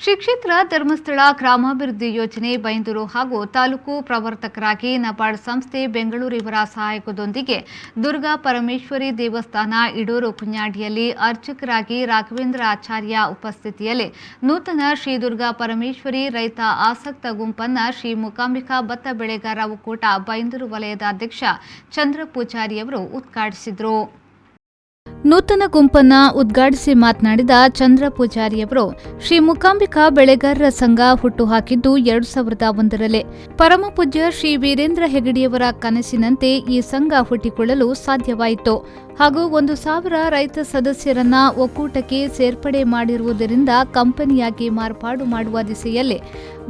ಶ್ರೀ ಕ್ಷೇತ್ರ ಧರ್ಮಸ್ಥಳ ಗ್ರಾಮಾಭಿವೃದ್ಧಿ ಯೋಜನೆ ಬೈಂದೂರು ಹಾಗೂ ತಾಲೂಕು ಪ್ರವರ್ತಕರಾಗಿ ನಬಾರ್ಡ್ ಸಂಸ್ಥೆ ಬೆಂಗಳೂರು ಇವರ ಸಹಯೋಗದೊಂದಿಗೆ ದುರ್ಗಾ ಪರಮೇಶ್ವರಿ ದೇವಸ್ಥಾನ ಇಡೂರು ಕುഞ്ഞാಡಿಯಲ್ಲಿ ಅರ್ಚಕರಾಗಿ ರಾಘವೇಂದ್ರ ಆಚಾರ್ಯ ಉಪಸ್ಥಿತಿಯಲ್ಲಿ ನೂತನ ಶ್ರೀ ದುರ್ಗಾ ಪರಮೇಶ್ವರಿ ರೈತ ಆಸಕ್ತ ಗುಂಪನ್ನು ಶ್ರೀ ಮೂಕಾಂಬಿಕಾ ಭತ್ತ ಬೆಳೆಗಾರ ಒಕ್ಕೂಟ ಬೈಂದೂರು ವಲಯದ ಅಧ್ಯಕ್ಷ ಚಂದ್ರ ಪೂಜಾರಿಯವರು ಉದ್ಘಾಟಿಸಿದರು. ನೂತನ ಗುಂಪನ್ನು ಉದ್ಘಾಟಿಸಿ ಮಾತನಾಡಿದ ಚಂದ್ರ ಪೂಜಾರಿಯವರು ಶ್ರೀ ಮೂಕಾಂಬಿಕಾ ಬೆಳೆಗಾರರ ಸಂಘ ಹುಟ್ಟುಹಾಕಿದ್ದು 2001ರಲ್ಲಿ ಪರಮಪೂಜ್ಯ ಶ್ರೀ ವೀರೇಂದ್ರ ಹೆಗಡೆಯವರ ಕನಸಿನಂತೆ ಈ ಸಂಘ ಹುಟ್ಟಿಕೊಳ್ಳಲು ಸಾಧ್ಯವಾಯಿತು ಹಾಗೂ 1,000 ರೈತ ಸದಸ್ಯರನ್ನ ಒಕ್ಕೂಟಕ್ಕೆ ಸೇರ್ಪಡೆ ಮಾಡಿರುವುದರಿಂದ ಕಂಪನಿಯಾಗಿ ಮಾರ್ಪಾಡು ಮಾಡುವ ದಿಸೆಯಲ್ಲಿ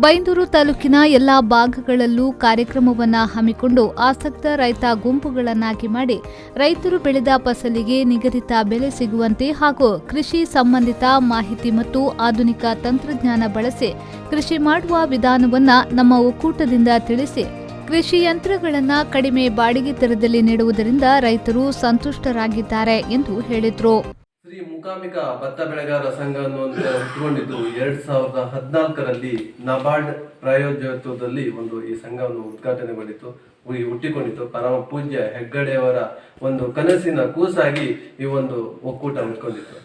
ಬೈಂದೂರು ತಾಲೂಕಿನ ಎಲ್ಲಾ ಭಾಗಗಳಲ್ಲೂ ಕಾರ್ಯಕ್ರಮವನ್ನು ಹಮ್ಮಿಕೊಂಡು ಆಸಕ್ತ ರೈತ ಗುಂಪುಗಳನ್ನಾಗಿ ಮಾಡಿ ರೈತರು ಬೆಳೆದ ಫಸಲಿಗೆ ನಿಗದಿತ ಬೆಲೆ ಸಿಗುವಂತೆ ಹಾಗೂ ಕೃಷಿ ಸಂಬಂಧಿತ ಮಾಹಿತಿ ಮತ್ತು ಆಧುನಿಕ ತಂತ್ರಜ್ಞಾನ ಬಳಸಿ ಕೃಷಿ ಮಾಡುವ ವಿಧಾನವನ್ನು ನಮ್ಮ ಒಕ್ಕೂಟದಿಂದ ತಿಳಿಸಿ ಕೃಷಿ ಯಂತ್ರಗಳನ್ನು ಕಡಿಮೆ ಬಾಡಿಗೆ ದರದಲ್ಲಿ ನೀಡುವುದರಿಂದ ರೈತರು ಸಂತುಷ್ಟರಾಗಿದ್ದಾರೆ ಎಂದು ಹೇಳಿದರು. ಶ್ರೀ ಮೂಕಾಂಬಿಕಾ ಭತ್ತ ಬೆಳೆಗಾರರ ಸಂಘವನ್ನು ಹುಟ್ಟುಕೊಂಡಿದ್ದು 2014ರಲ್ಲಿ ನಬಾರ್ಡ್ ಪ್ರಾಯೋಜಕತ್ವದಲ್ಲಿ ಈ ಸಂಘವನ್ನು ಉದ್ಘಾಟನೆಗೊಂಡಿತು, ಹುಟ್ಟಿಕೊಂಡಿತು. ಪರಮ ಪೂಜ್ಯ ಹೆಗ್ಗಡೆಯವರ ಒಂದು ಕನಸಿನ ಕೂಸಾಗಿ ಈ ಒಂದು ಒಕ್ಕೂಟ ಹುಟ್ಕೊಂಡಿತ್ತು.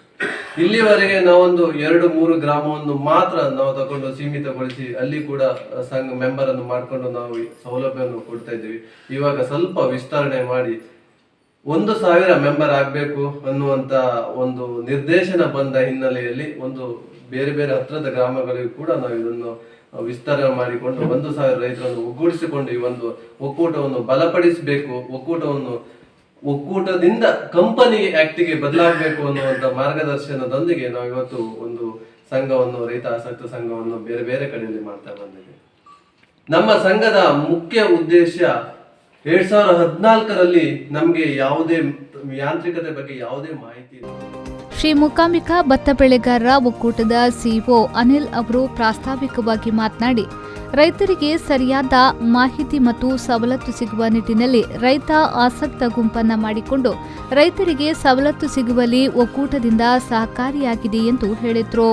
ಇಲ್ಲಿವರೆಗೆ ನಾವೊಂದು 2-3 ಗ್ರಾಮವನ್ನು ಮಾತ್ರ ನಾವು ತಗೊಂಡು ಸೀಮಿತಗೊಳಿಸಿ ಅಲ್ಲಿ ಕೂಡ ಸಂಘ ಮೆಂಬರ್ ಅನ್ನು ಮಾಡಿಕೊಂಡು ನಾವು ಸೌಲಭ್ಯವನ್ನು ಕೊಡ್ತಾ ಇದ್ದೀವಿ. ಇವಾಗ ಸ್ವಲ್ಪ ವಿಸ್ತರಣೆ ಮಾಡಿ 1,000 ಮೆಂಬರ್ ಆಗಬೇಕು ಅನ್ನುವಂತ ಒಂದು ನಿರ್ದೇಶನ ಬಂದ ಹಿನ್ನೆಲೆಯಲ್ಲಿ ಬೇರೆ ಬೇರೆ ಹತ್ತಿರದ ಗ್ರಾಮಗಳಿಗೂ ಕೂಡ ನಾವು ಇದನ್ನು ವಿಸ್ತರಣೆ ಮಾಡಿಕೊಂಡು 1,000 ರೈತರನ್ನು ಒಗ್ಗೂಡಿಸಿಕೊಂಡು ಈ ಒಂದು ಒಕ್ಕೂಟವನ್ನು ಬಲಪಡಿಸಬೇಕು, ಒಕ್ಕೂಟದಿಂದ ಕಂಪನಿ ಆಕ್ಟಿಗೆ ಬದಲಾಗಬೇಕು ಅನ್ನುವಂತ ಮಾರ್ಗದರ್ಶನದೊಂದಿಗೆ ನಾವು ಇವತ್ತು ಒಂದು ಸಂಘವನ್ನು, ರೈತ ಆಸಕ್ತ ಸಂಘವನ್ನು ಬೇರೆ ಬೇರೆ ಕಡೆಯಲ್ಲಿ ಮಾಡ್ತಾ ಬಂದಿದ್ದೇವೆ. ನಮ್ಮ ಸಂಘದ ಮುಖ್ಯ ಉದ್ದೇಶ 2014ರಲ್ಲಿ ನಮಗೆ ಯಾವುದೇ ಯಾಂತ್ರಿಕತೆ ಬಗ್ಗೆ ಯಾವುದೇ ಮಾಹಿತಿ ಇಲ್ಲ. ಶ್ರೀ ಮೂಕಾಂಬಿಕಾ ಭತ್ತ ಬೆಳೆಗಾರರ ಒಕ್ಕೂಟದ ಸಿಇಒ ಅನಿಲ್ ಅವರು ಪ್ರಾಸ್ತಾವಿಕವಾಗಿ ಮಾತನಾಡಿ ರೈತರಿಗೆ ಸರಿಯಾದ ಮಾಹಿತಿ ಮತ್ತು ಸವಲತ್ತು ಸಿಗುವ ನಿಟ್ಟಿನಲ್ಲಿ ರೈತ ಆಸಕ್ತ ಗುಂಪನ್ನು ಮಾಡಿಕೊಂಡು ರೈತರಿಗೆ ಸವಲತ್ತು ಸಿಗುವಲ್ಲಿ ಒಕ್ಕೂಟದಿಂದ ಸಹಕಾರಿಯಾಗಿದೆ ಎಂದು ಹೇಳಿದರು.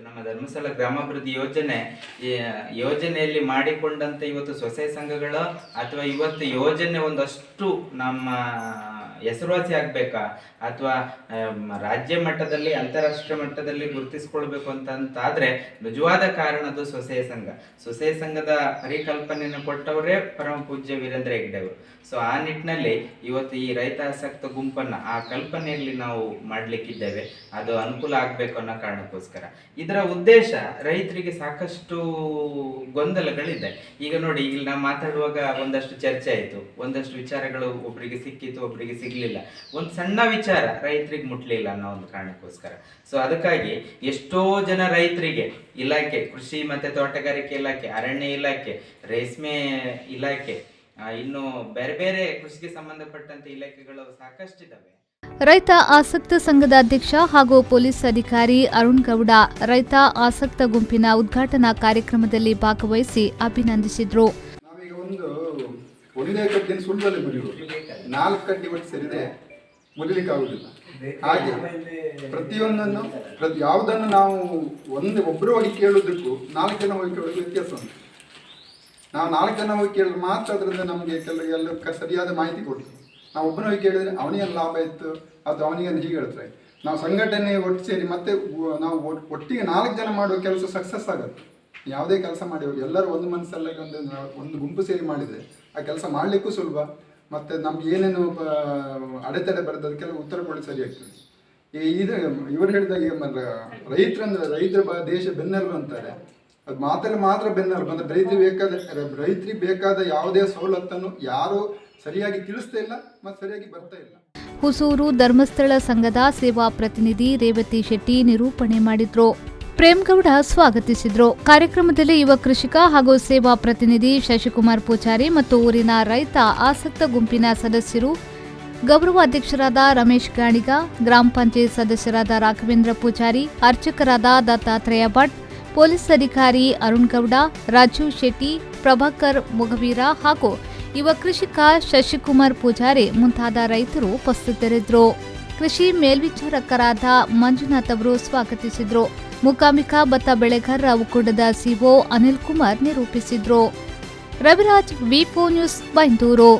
ನಮ್ಮ ಧರ್ಮಸ್ಥಳ ಗ್ರಾಮಾಭಿವೃದ್ಧಿ ಯೋಜನೆಯಲ್ಲಿ ಮಾಡಿಕೊಂಡಂತ ಇವತ್ತು ಸ್ವಸಹಾಯ ಸಂಘಗಳು ಅಥವಾ ಇವತ್ತು ಯೋಜನೆ ಒಂದಷ್ಟು ನಮ್ಮ ಹೆಸರುವಾಸಿ ಆಗ್ಬೇಕಾ ಅಥವಾ ರಾಜ್ಯ ಮಟ್ಟದಲ್ಲಿ ಅಂತಾರಾಷ್ಟ್ರೀಯ ಮಟ್ಟದಲ್ಲಿ ಗುರುತಿಸಿಕೊಳ್ಬೇಕು ಅಂತಾದ್ರೆ ನಿಜವಾದ ಕಾರಣ ಅದು ಸ್ವಸಹಾಯ ಸಂಘದ ಪರಿಕಲ್ಪನೆಯನ್ನು ಕೊಟ್ಟವರೇ ಪರಮ ಪೂಜ್ಯ ವೀರೇಂದ್ರ ಹೆಗ್ಗಡೆ ಅವರು. ಸೊ ಆ ನಿಟ್ಟಿನಲ್ಲಿ ಇವತ್ತು ಈ ರೈತ ಆಸಕ್ತ ಗುಂಪನ್ನ ಆ ಕಲ್ಪನೆಯಲ್ಲಿ ನಾವು ಮಾಡ್ಲಿಕ್ಕಿದ್ದೇವೆ. ಅದು ಅನುಕೂಲ ಆಗ್ಬೇಕು ಅನ್ನೋ ಕಾರಣಕ್ಕೋಸ್ಕರ ಇದರ ಉದ್ದೇಶ ರೈತರಿಗೆ ಸಾಕಷ್ಟು ಗೊಂದಲಗಳಿದೆ. ಈಗ ನೋಡಿ, ಇಲ್ಲಿ ನಾವು ಮಾತಾಡುವಾಗ ಒಂದಷ್ಟು ಚರ್ಚೆ ಆಯ್ತು, ಒಂದಷ್ಟು ವಿಚಾರಗಳು ಒಬ್ಬರಿಗೆ ಸಿಕ್ಕಿತು, ಒಬ್ಬರಿಗೆ ಸಿಗ್ಲಿಲ್ಲ. ಒಂದು ಸಣ್ಣ ವಿಚಾರ ರೈತರಿಗೆ ಮುಟ್ಲಿಲ್ಲ ಅನ್ನೋ ಒಂದು ಕಾರಣಕ್ಕೋಸ್ಕರ. ಸೊ ಅದಕ್ಕಾಗಿ ಎಷ್ಟೋ ಜನ ರೈತರಿಗೆ ಇಲಾಖೆ, ಕೃಷಿ ಮತ್ತೆ ತೋಟಗಾರಿಕೆ ಇಲಾಖೆ, ಅರಣ್ಯ ಇಲಾಖೆ, ರೇಷ್ಮೆ ಇಲಾಖೆ, ಇನ್ನು ಬೇರೆ ಬೇರೆ ಕೃಷಿಗೆ ಸಂಬಂಧಪಟ್ಟಂತ ಇಲಾಖೆಗಳು ಸಾಕಷ್ಟಿದ್ದಾವೆ. ರೈತ ಆಸಕ್ತ ಸಂಘದ ಅಧ್ಯಕ್ಷ ಹಾಗೂ ಪೊಲೀಸ್ ಅಧಿಕಾರಿ ಅರುಣ್ ಗೌಡ ರೈತ ಆಸಕ್ತ ಗುಂಪಿನ ಉದ್ಘಾಟನಾ ಕಾರ್ಯಕ್ರಮದಲ್ಲಿ ಭಾಗವಹಿಸಿ ಅಭಿನಂದಿಸಿದ್ರು. ಒಂದೇ ಕಟ್ಟಿನ ಸುಳ್ಳಲ್ಲಿ ಮುರಿಯುವುದು, 4 ಕಟ್ಟಿ ಒಟ್ಟು ಸೇರಿದೆ ಮುರಿಲಿಕ್ಕೆ ಆಗುದಿಲ್ಲ. ಹಾಗೆ ಪ್ರತಿಯೊಂದನ್ನು ಯಾವುದನ್ನು ನಾವು ಒಬ್ಬರು ಹೋಗಿ ಕೇಳೋದಕ್ಕೂ 4 ಜನ ಹೋಗಿ ಕೇಳೋದು ವ್ಯತ್ಯಾಸ ಉಂಟು. ನಾವು 4 ಜನ ಹೋಗಿ ಕೇಳಿದ್ರೆ ಮಾತ್ರ ಅದರಿಂದ ನಮಗೆ ಎಲ್ಲ ಸರಿಯಾದ ಮಾಹಿತಿ ಕೊಡ್ತೀವಿ. ನಾವು ಒಬ್ಬನ ಹೋಗಿ ಕೇಳಿದ್ರೆ ಅವನಿಗೆ ಲಾಭ ಇತ್ತು ಅಥವಾ ಅವನಿಗೆ ಹೀಗೆ ಹೇಳ್ತಾರೆ. ನಾವು ಸಂಘಟನೆ ಒಟ್ಟು ಸೇರಿ ಮತ್ತೆ ನಾವು ಒಟ್ಟಿಗೆ 4 ಜನ ಮಾಡುವ ಕೆಲಸ ಸಕ್ಸಸ್ ಆಗುತ್ತೆ. ಯಾವುದೇ ಕೆಲಸ ಮಾಡಿ ಎಲ್ಲರೂ ಒಂದು ಮನಸ್ಸಲ್ಲಿ ಒಂದು ಗುಂಪು ಸೇರಿ ಮಾಡಿದರೆ ಆ ಕೆಲಸ ಮಾಡಲಿಕ್ಕೂ ಸುಲಭ, ಮತ್ತು ನಮ್ಗೆ ಏನೇನು ಅಡೆತಡೆ ಬರ್ತದೆ ಅದಕ್ಕೆಲ್ಲ ಉತ್ತರ ಕೊಡಲು ಸರಿ ಆಗ್ತದೆ. ಇವರು ಹೇಳಿದಾಗ ರೈತರ ದೇಶ ಬೆನ್ನೆಲುಬು ಅಂತಾರೆ. ಅದು ಮಾತ್ರ ಬೆನ್ನೆಲುಬು ಅಂದರೆ ರೈತರಿಗೆ ಬೇಕಾದ ಯಾವುದೇ ಸವಲತ್ತನ್ನು ಯಾರು ಸರಿಯಾಗಿ ತಿಳಿಸ್ತಾ ಇಲ್ಲ ಮತ್ತು ಸರಿಯಾಗಿ ಬರ್ತಾ ಇಲ್ಲ. ಹುಸೂರು ಧರ್ಮಸ್ಥಳ ಸಂಘದ ಸೇವಾ ಪ್ರತಿನಿಧಿ ರೇವತಿ ಶೆಟ್ಟಿ ನಿರೂಪಣೆ ಮಾಡಿದ್ರು. ಪ್ರೇಮ್ಗೌಡ ಸ್ವಾಗತಿಸಿದ್ರು. ಕಾರ್ಯಕ್ರಮದಲ್ಲಿ ಯುವ ಕೃಷಿಕ ಹಾಗೂ ಸೇವಾ ಪ್ರತಿನಿಧಿ ಶಶಿಕುಮಾರ್ ಪೂಜಾರಿ ಮತ್ತು ಊರಿನ ರೈತ ಆಸಕ್ತ ಗುಂಪಿನ ಸದಸ್ಯರು, ಗೌರವ ಅಧ್ಯಕ್ಷರಾದ ರಮೇಶ್ ಗಾಣಿಗ, ಗ್ರಾಮ ಪಂಚಾಯತ್ ಸದಸ್ಯರಾದ ರಾಘವೇಂದ್ರ ಪೂಜಾರಿ, ಅರ್ಚಕರಾದ ದತ್ತಾತ್ರೇಯ ಭಟ್, ಪೊಲೀಸ್ ಅಧಿಕಾರಿ ಅರುಣ್ ಗೌಡ, ರಾಜೀವ್ ಶೆಟ್ಟಿ, ಪ್ರಭಾಕರ್ ಮೊಗವೀರ ಹಾಗೂ ಯುವ ಕೃಷಿಕ ಶಶಿಕುಮಾರ್ ಪೂಜಾರಿ ಮುಂತಾದ ರೈತರು ಉಪಸ್ಥಿತರಿದ್ದರು. ಕೃಷಿ ಮೇಲ್ವಿಚಾರಕರಾದ ಮಂಜುನಾಥ್ ಅವರು ಸ್ವಾಗತಿಸಿದರು. ಮೂಕಾಂಬಿಕಾ ಭತ್ತ ಬೆಳೆಗಾರರ ಒಕ್ಕೂಟದ ಸಿಒ ಅನಿಲ್ ಕುಮಾರ್ ನಿರೂಪಿಸಿದ್ರು. ರವಿರಾಜ್, ವಿ4 ನ್ಯೂಸ್, ಬೈಂದೂರು.